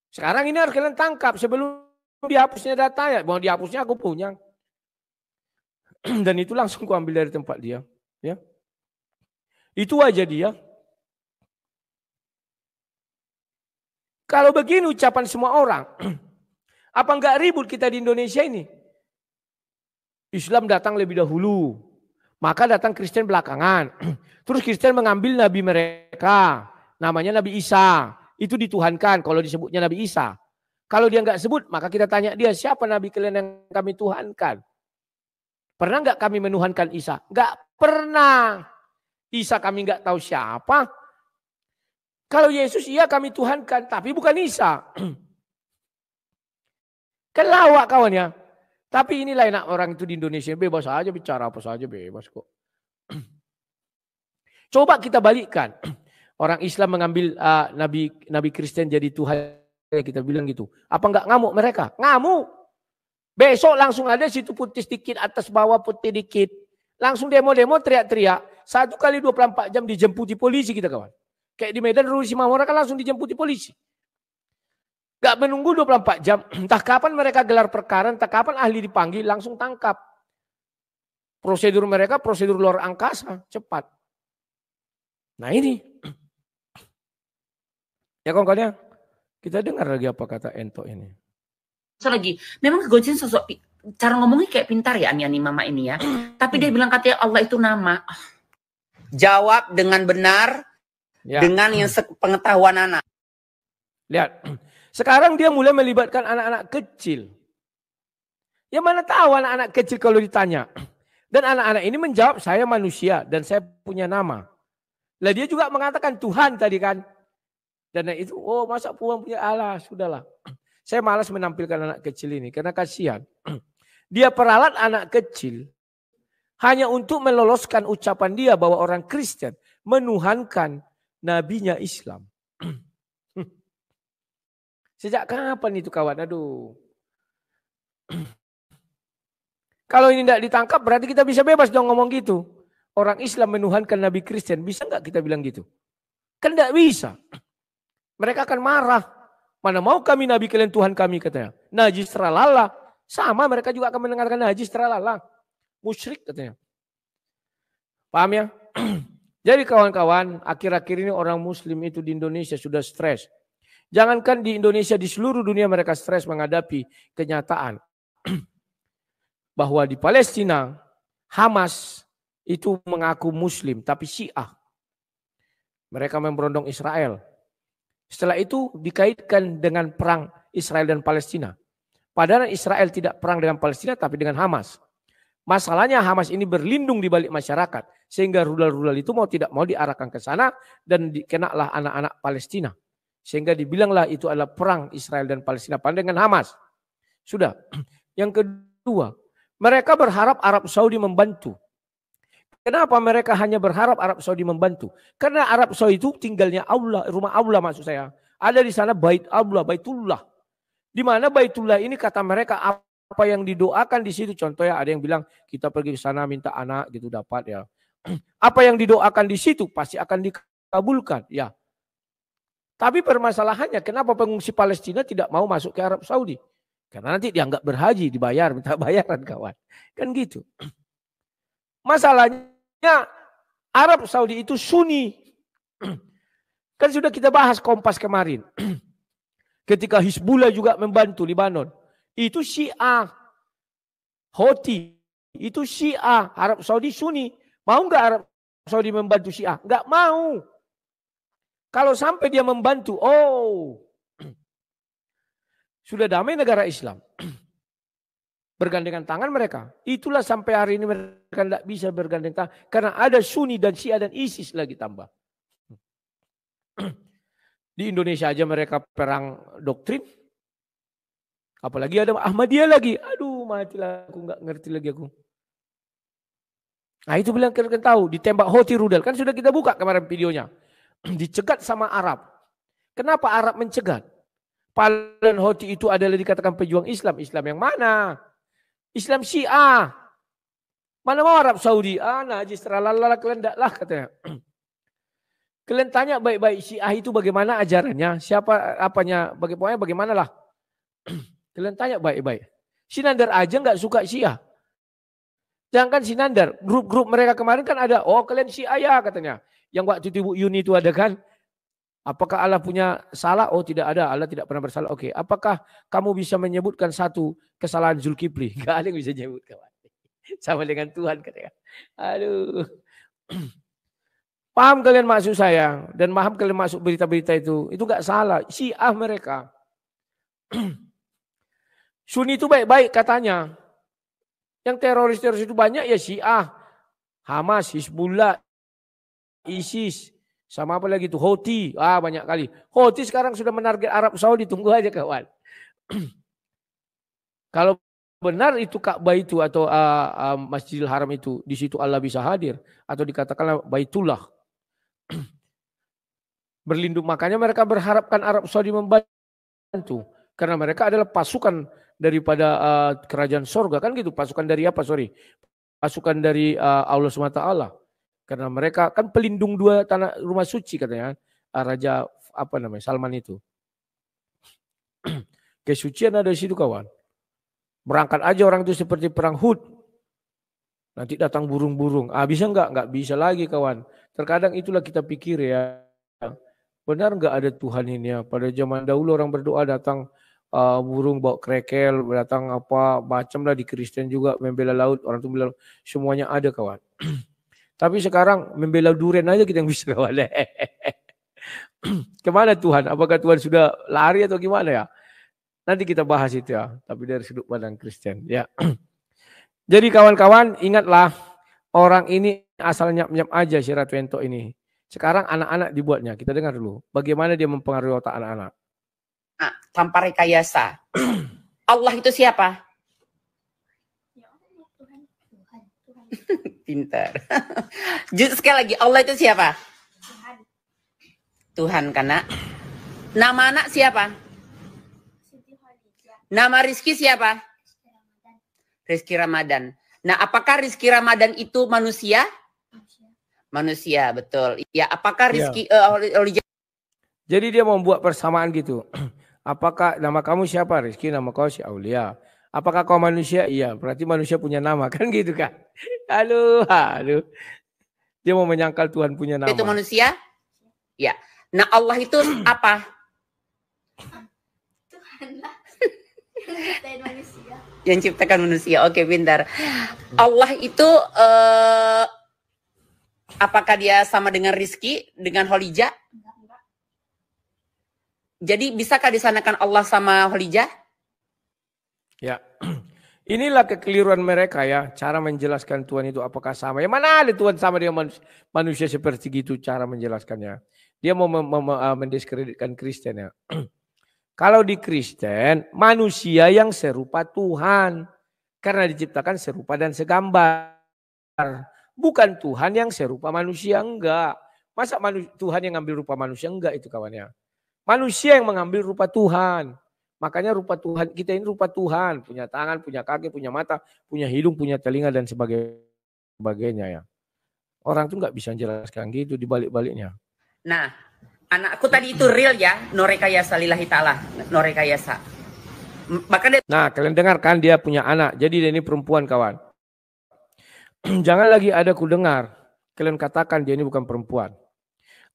Sekarang ini harus kalian tangkap sebelum dihapusnya datanya. Mau dihapusnya aku punya. Dan itu langsung ku ambil dari tempat dia. Ya. Itu aja dia. Kalau begini ucapan semua orang. Apa enggak ribut kita di Indonesia ini? Islam datang lebih dahulu. Maka datang Kristen belakangan. Terus Kristen mengambil nabi mereka. Namanya Nabi Isa. Itu dituhankan kalau disebutnya Nabi Isa. Kalau dia enggak sebut, maka kita tanya dia, siapa nabi kalian yang kami tuhankan? Pernah enggak kami menuhankan Isa? Enggak pernah. Isa kami enggak tahu siapa. Kalau Yesus iya kami tuhankan, tapi bukan Isa. Kan lawak kawannya. Tapi inilah enak orang itu di Indonesia, bebas aja bicara apa saja, bebas kok. Coba kita balikkan. Orang Islam mengambil nabi Kristen jadi Tuhan, kita bilang gitu. Apa enggak ngamuk mereka? Ngamuk. Besok langsung ada situ putih sedikit, atas bawah putih dikit. Langsung demo-demo teriak-teriak. 1 kali 24 jam dijemputi polisi kita kawan. Kayak di Medan Rudi Simamora kan langsung dijemputi polisi. Gak menunggu 24 jam. Entah kapan mereka gelar perkara, entah kapan ahli dipanggil, langsung tangkap. Prosedur mereka prosedur luar angkasa, cepat. Nah ini. Ya kawan-kawan, kita dengar lagi apa kata Ento ini. Lagi, memang Gonjen sosok cara ngomongnya kayak pintar ya Ani Mama ini ya. Tapi dia bilang katanya Allah itu nama. Jawab dengan benar, ya. Dengan yang pengetahuan anak. Lihat, sekarang dia mulai melibatkan anak-anak kecil. Ya mana tahu anak-anak kecil kalau ditanya. Dan anak-anak ini menjawab, saya manusia dan saya punya nama. Lah dia juga mengatakan Tuhan tadi kan. Dan itu, oh masa Tuhan punya Allah, sudahlah. Saya malas menampilkan anak kecil ini karena kasihan. Dia peralat anak kecil hanya untuk meloloskan ucapan dia bahwa orang Kristen menuhankan nabinya Islam. Sejak kapan itu kawan? Aduh. Kalau ini tidak ditangkap berarti kita bisa bebas dong ngomong gitu. Orang Islam menuhankan nabi Kristen, bisa nggak kita bilang gitu? Kan tidak bisa. Mereka akan marah. Mana mau kami nabi kalian Tuhan kami katanya. Najis tralala. Sama mereka juga akan mendengarkan najis tralala. Musyrik katanya. Paham ya? Jadi kawan-kawan, akhir-akhir ini orang muslim itu di Indonesia sudah stres. Jangankan di Indonesia, di seluruh dunia mereka stres menghadapi kenyataan. Bahwa di Palestina, Hamas itu mengaku muslim, tapi Syiah. Mereka memberondong Israel. Setelah itu dikaitkan dengan perang Israel dan Palestina. Padahal Israel tidak perang dengan Palestina, tapi dengan Hamas. Masalahnya Hamas ini berlindung di balik masyarakat. Sehingga rudal-rudal itu mau tidak mau diarahkan ke sana dan dikenalah anak-anak Palestina. Sehingga dibilanglah itu adalah perang Israel dan Palestina dengan Hamas. Sudah. Yang kedua, mereka berharap Arab Saudi membantu. Kenapa mereka hanya berharap Arab Saudi membantu? Karena Arab Saudi itu tinggalnya Allah, rumah Allah maksud saya. Ada di sana bait Allah, Baitullah. Di mana Baitullah ini kata mereka apa yang didoakan di situ. Contohnya ada yang bilang kita pergi ke sana minta anak gitu dapat ya. Apa yang didoakan di situ pasti akan dikabulkan ya. Tapi permasalahannya kenapa pengungsi Palestina tidak mau masuk ke Arab Saudi? Karena nanti dianggap berhaji, dibayar, minta bayaran kawan. Kan gitu. Masalahnya Arab Saudi itu Sunni. Kan sudah kita bahas Kompas kemarin. Ketika Hizbullah juga membantu Libanon. Itu Syiah. Houthi. Itu Syiah. Arab Saudi Sunni. Mau nggak Arab Saudi membantu Syiah? Nggak mau. Kalau sampai dia membantu, sudah damai negara Islam. Bergandengan tangan mereka. Itulah sampai hari ini mereka tidak bisa bergandengan tangan. Karena ada Sunni dan Syiah dan ISIS lagi tambah. Di Indonesia aja mereka perang doktrin. Apalagi ada Ahmadiyah lagi. Aduh, matilah aku, nggak ngerti lagi aku. Nah itu bilang kalian tahu, ditembak Houthi rudal. Kan sudah kita buka kemarin videonya. Dicegat sama Arab. Kenapa Arab mencegat? Padahal Houthi itu adalah dikatakan pejuang Islam. Islam yang mana? Islam Syiah. Mana mau Arab Saudi? Najis terlalala kalian enggak lah katanya. Kalian tanya baik-baik Syiah itu bagaimana ajarannya? Siapa apanya? Bagaimana lah? Kalian tanya baik-baik. Sinandar aja nggak suka Syiah. Jangan Sinandar, grup-grup mereka kemarin kan ada, oh kalian Syiah ya katanya. Yang waktu itu Ibu Yuni itu ada kan. Apakah Allah punya salah? Oh tidak ada, Allah tidak pernah bersalah. Oke, apakah kamu bisa menyebutkan satu kesalahan Zulkifli? Gak ada yang bisa menyebutkan. Sama dengan Tuhan katanya. Aduh. Paham kalian maksud saya? Dan paham kalian masuk berita-berita itu? Itu gak salah, Syiah mereka. Sunni itu baik-baik katanya. Yang teroris-teroris itu banyak ya Syiah, Hamas, Hizbullah, ISIS, sama apa lagi itu Houthi. Banyak kali. Houthi sekarang sudah menarget Arab Saudi, tunggu aja kawan. Kalau benar itu Ka'bah itu atau Masjidil Haram itu, di situ Allah bisa hadir atau dikatakanlah Baitullah. Berlindung, makanya mereka berharapkan Arab Saudi membantu karena mereka adalah pasukan daripada kerajaan sorga kan gitu, pasukan dari apa pasukan dari Allah SWT, karena mereka kan pelindung dua tanah rumah suci katanya Raja apa namanya Salman itu. Kesucian ada di situ kawan. Berangkat aja orang itu seperti perang Hud, nanti datang burung-burung. Bisa nggak bisa lagi kawan. Terkadang itulah kita pikir ya, benar nggak ada Tuhan ini ya. Pada zaman dahulu orang berdoa datang burung bawa krekel, datang apa macam lah, di Kristen juga membela laut, orang itu bilang semuanya ada kawan. Tapi sekarang membela durian aja kita yang bisa kawan. Kemana Tuhan? Apakah Tuhan sudah lari atau gimana ya? Nanti kita bahas itu ya, tapi dari sudut pandang Kristen ya. Jadi kawan-kawan ingatlah, orang ini asal nyap-nyap aja si Ratu Ento ini. Sekarang anak-anak dibuatnya, kita dengar dulu bagaimana dia mempengaruhi otak anak-anak. Tanpa rekayasa. Allah itu siapa? Pintar. Sekali lagi, Allah itu siapa? Tuhan karena. Nama anak siapa? Nama Rizki siapa? Rizki Ramadan. Nah, apakah Rizki Ramadan itu manusia? Manusia, betul. Ya, apakah Rizki Jadi dia membuat persamaan gitu. Apakah nama kamu siapa? Rizki, nama kau si Aulia. Apakah kau manusia? Iya, berarti manusia punya nama kan gitu kan? Aduh. Dia mau menyangkal Tuhan punya nama. Itu manusia? Ya. Nah, Allah itu apa? Tuhan lah. Yang ciptain manusia. Yang ciptakan manusia. Oke, pintar. Allah itu apakah dia sama dengan Rizki, dengan Kholija? Jadi bisakah disanakan Allah sama Kholija? Ya, inilah kekeliruan mereka ya, cara menjelaskan Tuhan itu apakah sama. Yang mana ada Tuhan sama dengan manusia seperti gitu cara menjelaskannya. Dia mau mendiskreditkan Kristen ya. Kalau di Kristen, manusia yang serupa Tuhan. Karena diciptakan serupa dan segambar. Bukan Tuhan yang serupa manusia, enggak. Masa Tuhan yang ngambil rupa manusia, enggak itu kawannya. Manusia yang mengambil rupa Tuhan. Makanya rupa Tuhan, kita ini rupa Tuhan. Punya tangan, punya kaki, punya mata, punya hidung, punya telinga, dan sebagainya ya. Orang tuh nggak bisa menjelaskan gitu di balik-baliknya. Nah, anakku tadi itu real ya. No rekayasa lillahi ta'ala. No rekayasa. Nah, kalian dengarkan dia punya anak. Jadi dia ini perempuan kawan. Jangan lagi ada ku dengar. Kalian katakan dia ini bukan perempuan.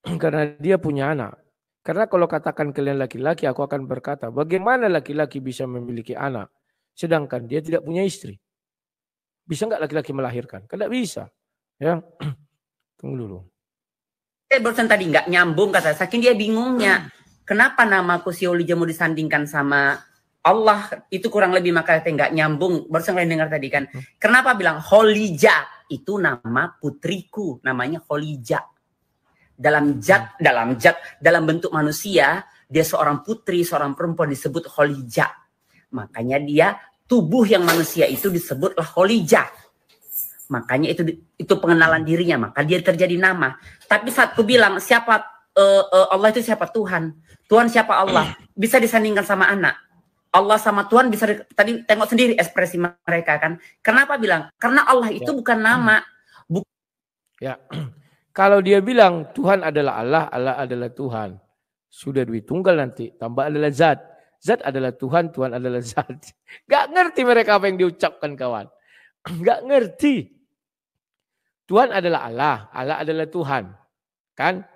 Karena dia punya anak. Karena kalau katakan kalian laki-laki, aku akan berkata, bagaimana laki-laki bisa memiliki anak, sedangkan dia tidak punya istri? Bisa nggak laki-laki melahirkan? Kan nggak bisa. Ya, tunggu dulu. Saya barusan tadi nggak nyambung kata, saking dia bingungnya. Kenapa namaku si Kholija mau disandingkan sama Allah? Itu kurang lebih makanya nggak nyambung. Barusan kalian dengar tadi kan. Kenapa bilang Kholija? Itu nama putriku, namanya Kholija. dalam bentuk manusia, dia seorang putri, seorang perempuan disebut Kholija. Makanya dia tubuh yang manusia itu disebutlah Kholija. Makanya itu pengenalan dirinya, maka dia terjadi nama. Tapi saat ku bilang siapa Allah itu siapa? Tuhan. Tuhan siapa Allah? Bisa disandingkan sama anak. Allah sama Tuhan bisa tadi tengok sendiri ekspresi mereka kan. Kenapa bilang? Karena Allah itu bukan nama. Ya. Kalau dia bilang Tuhan adalah Allah, Allah adalah Tuhan. Sudah Dwitunggal nanti, tambah adalah zat. Zat adalah Tuhan, Tuhan adalah zat. Gak ngerti mereka apa yang diucapkan kawan. Gak ngerti. Tuhan adalah Allah, Allah adalah Tuhan. Kan?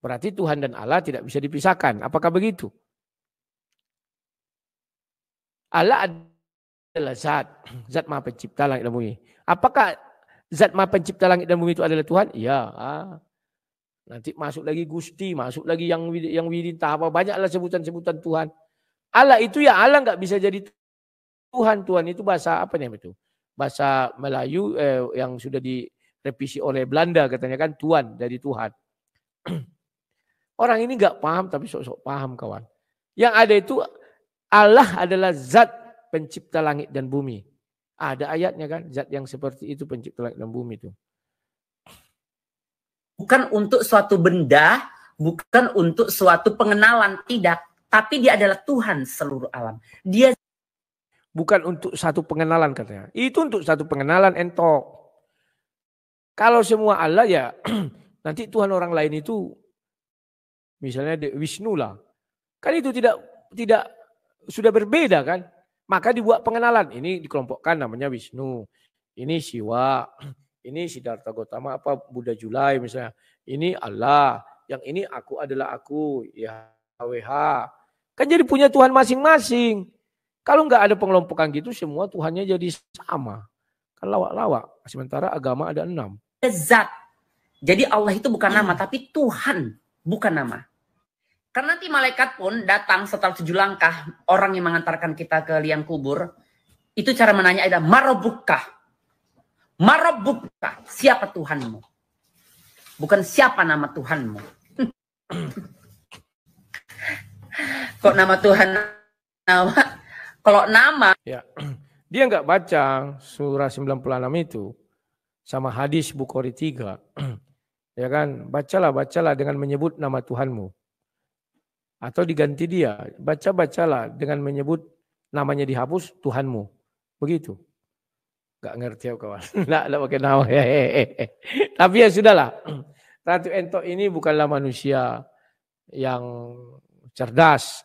Berarti Tuhan dan Allah tidak bisa dipisahkan. Apakah begitu? Allah adalah zat. Zat Maha Pencipta langit dan bumi. Apakah zat Maha Pencipta langit dan bumi itu adalah Tuhan? Iya. Nanti masuk lagi Gusti, masuk lagi yang Widinta, apa banyaklah sebutan-sebutan Tuhan. Allah itu ya Allah nggak bisa jadi Tuhan. Tuhan itu bahasa apa nih itu? Bahasa Melayu yang sudah direvisi oleh Belanda katanya kan Tuhan dari Tuhan. Orang ini nggak paham tapi sok-sok paham kawan. Yang ada itu Allah adalah zat pencipta langit dan bumi. Ada ayatnya kan, zat yang seperti itu pencipta langit dan bumi itu. Bukan untuk suatu benda, bukan untuk suatu pengenalan, tidak. Tapi dia adalah Tuhan seluruh alam. Dia bukan untuk satu pengenalan katanya. Itu untuk satu pengenalan entok. Kalau semua Allah ya nanti Tuhan orang lain itu misalnya Wisnu lah. Kan itu tidak sudah berbeda kan. Maka dibuat pengenalan. Ini dikelompokkan namanya Wisnu. Ini Siwa. Ini Siddhartha Gautama apa Buddha Julai misalnya. Ini Allah. Yang ini aku adalah aku. Ya WH. Kan jadi punya Tuhan masing-masing. Kalau nggak ada pengelompokan gitu semua Tuhannya jadi sama. Kan lawak-lawak. Sementara agama ada 6. Zat. Jadi Allah itu bukan nama tapi Tuhan. Bukan nama. Karena nanti malaikat pun datang setelah 7 langkah orang yang mengantarkan kita ke liang kubur. Itu cara menanya adalah Marabbuka. Marabbuka. Siapa Tuhanmu? Bukan siapa nama Tuhanmu. Kok nama Tuhan? Kalau nama. Ya. Dia nggak baca surah 96 itu. Sama hadis Bukhari 3. Ya kan? Bacalah dengan menyebut nama Tuhanmu. Atau diganti dia, bacalah dengan menyebut namanya dihapus Tuhanmu. Begitu. Gak ngerti ya kawan. Nggak pakai nama. Tapi ya sudahlah. Ratu Entok ini bukanlah manusia yang cerdas.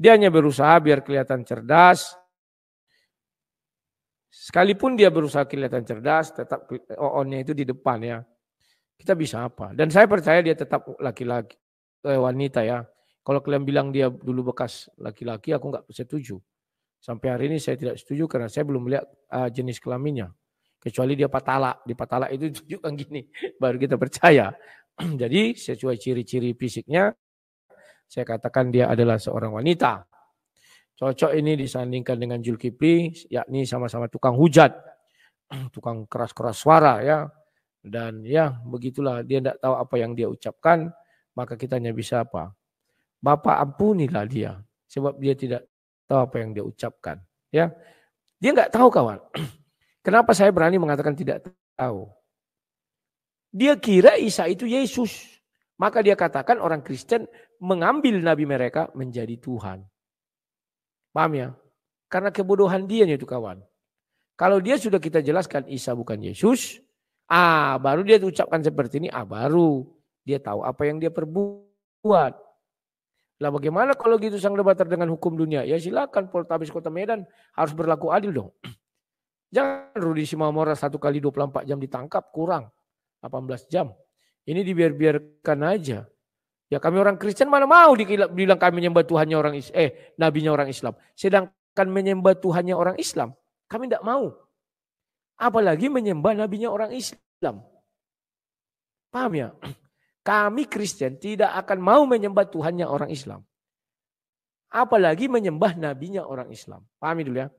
Dia hanya berusaha biar kelihatan cerdas. Sekalipun dia berusaha kelihatan cerdas, tetap on-nya itu di depan ya. Kita bisa apa? Dan saya percaya dia tetap laki-laki, wanita ya. Kalau kalian bilang dia dulu bekas laki-laki, aku nggak setuju. Sampai hari ini saya tidak setuju karena saya belum melihat jenis kelaminnya. Kecuali dia patala. Di patala itu tunjukkan gini, baru kita percaya. Jadi sesuai ciri-ciri fisiknya, saya katakan dia adalah seorang wanita. Cocok ini disandingkan dengan Zulkifli, yakni sama-sama tukang hujat. Tukang keras-keras suara ya. Dan ya begitulah, dia tidak tahu apa yang dia ucapkan, maka kita hanya bisa apa? Bapak ampunilah dia, sebab dia tidak tahu apa yang dia ucapkan. Ya, dia nggak tahu kawan. Kenapa saya berani mengatakan tidak tahu? Dia kira Isa itu Yesus, maka dia katakan orang Kristen mengambil nabi mereka menjadi Tuhan. Paham ya? Karena kebodohan dia itu kawan. Kalau dia sudah kita jelaskan Isa bukan Yesus, baru dia ucapkan seperti ini, baru dia tahu apa yang dia perbuat. Lah bagaimana kalau gitu sang debater dengan hukum dunia? Ya silakan Poltabes Kota Medan harus berlaku adil dong. Jangan Rudi Simamora 1 kali 24 jam ditangkap, kurang 18 jam. Ini dibiarkan aja. Ya kami orang Kristen mana mau bilang kami menyembah Tuhannya orang nabinya orang Islam. Sedangkan menyembah Tuhannya orang Islam, kami tidak mau. Apalagi menyembah nabinya orang Islam. Paham ya? Kami Kristen tidak akan mau menyembah Tuhannya orang Islam. Apalagi menyembah nabinya orang Islam. Pahami dulu ya.